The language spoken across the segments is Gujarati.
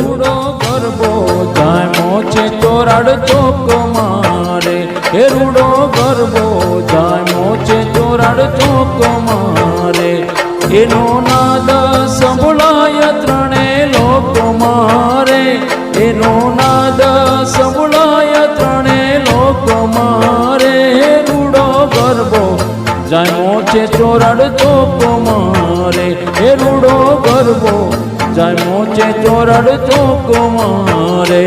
રૂડો ગરબો જામો છે ચોરાડ ચોક મારે, હે રૂડો ગરબો જામો છે ચોરાડ ચોક મારે, એનો નાદ સંભળાય ત્રણે લોક મારે, એનો નાદ સંભળાય ત્રણે લોક મારે, હે રૂડો ગરબો જામો છે ચોરાડ ચોક મારે, હે રૂડો ગરબો જામો છે ચોરાડ ચોક મારે।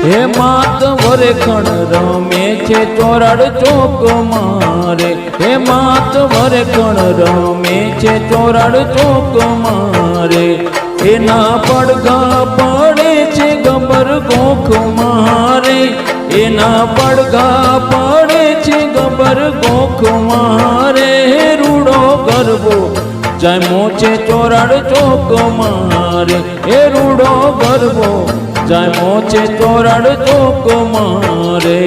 હે માત વરે ખણ રમે છે ચોરાડ ચોક મારે, હે માત વરે ખણ રમે છે ચોરાડ ચોક મારે, એના પડઘા પડે છે ગબર ગોખ મારે, એના પડઘા પડે છે ગબર ગોખ મારે, હે રૂડો ગરબો જામો છે ચોરાડ ચોક મારે, હે રૂડો ગરબો જામો છે ચોરાડ ચોક મારે।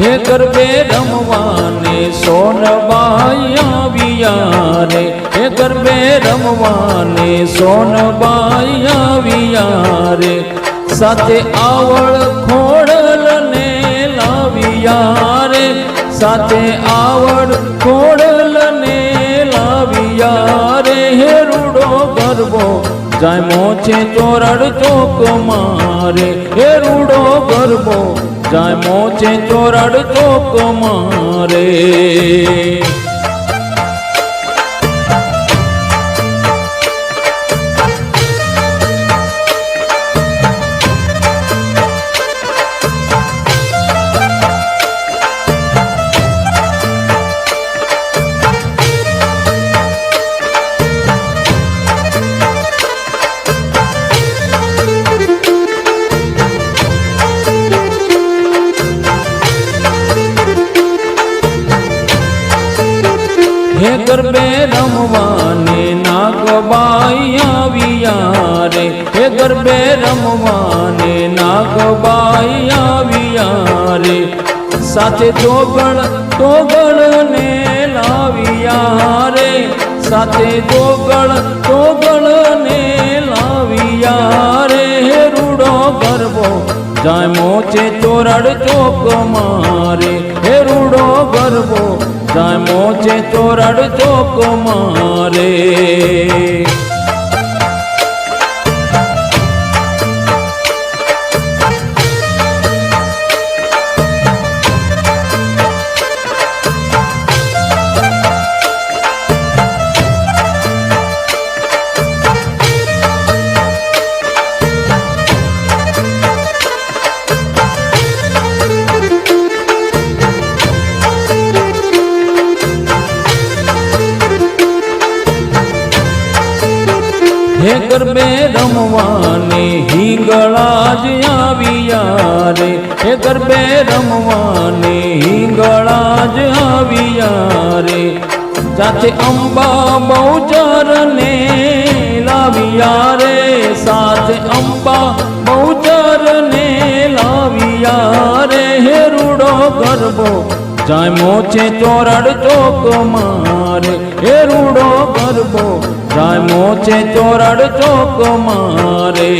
હે ગરબે રમવાને સોનબાઈ આવ્યા રે, હે ગરબે રમવાને સોનબાઈ આવ્યા રે, સાથે આવળ ખોડલ ને લાવ્યા રે, સાથે આવળ ખોડલ ને લાવ્યા રે, હે રૂડો ગરબો જામો છે ચોરાડ ચોક મારે, હે રૂડો ગરબો જામો છે ચોરાડ ચોક મારે। હે ગરબે રમવાને નાગબાઈ આવ્યા રે, હે ગરબે રમવાને નાગબાઈ આવ્યા રે, સાથે તોગળ ને લાવ્યા રે, સાથે તોગળ ને લાવ્યા રે, હે રૂડો ગરબો જામો છે ચોરાડ ચોક મારે, હે રૂડો ગરબો જામો છે ચોરાડ ચોક મારે। હે ગરબે રમવાને હિંગળા જ આવ્યા રે, હે ગરબે રમવાને હિંગળા જ આવ્યા રે, સાથે અંબા બહુચર ને લાવ્યા રે, સાથે અંબા બહુચર ને લાવ્યા રે, હે રૂડો ગરબો જામો છે ચોરાડ ચોક મારે, હે રૂડો ગરબો જામો છે ચોરાડ ચોક મારે।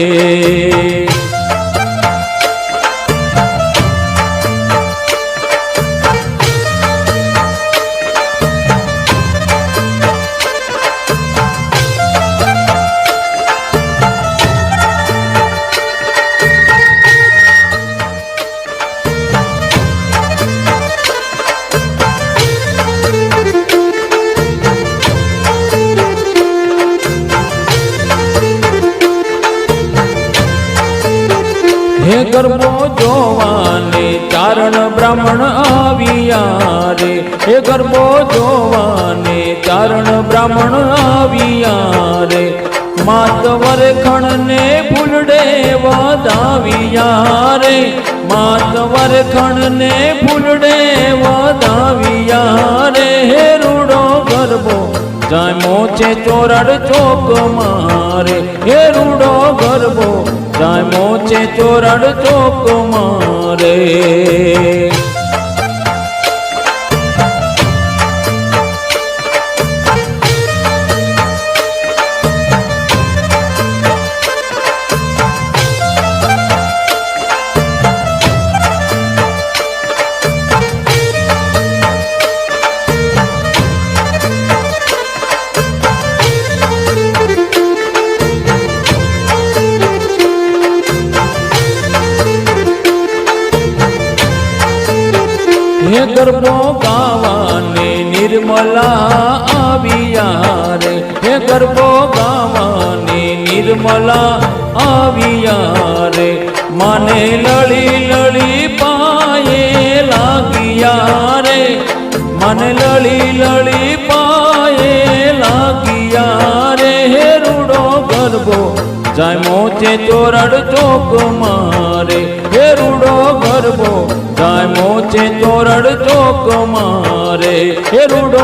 ગરબો જોવાને ચારણ બ્રાહ્મણ આવ્યા રે, હે ગરબો જોવાને ચારણ બ્રાહ્મણ આવ્યા રે, માતવર ખણને ફૂલડે વધાવ્યા રે, માતવર ખણને ફૂલડે વધાવ્યા રે, હે રૂડો ગરબો જામો છે ચોરડ ચોક મારે, હે રૂડો ગરબો જામો છે ચોરડ ચોક મારે. હે ગરબો ગાવાને નિર્મલા આવ્યા રે, હે ગરબો ગાવાને નિર્મલા આવ્યા રે, માને લળી લળી પાયે લાગ્યા રે, મને લળી લળી પાયે લાગ્યા રે, હે રૂડો ગરબો જામો છે ચોરડ ચોક મારે, હે રૂડો ગરબો જામો છે ચોરડ ચોક મારે, હે રૂડો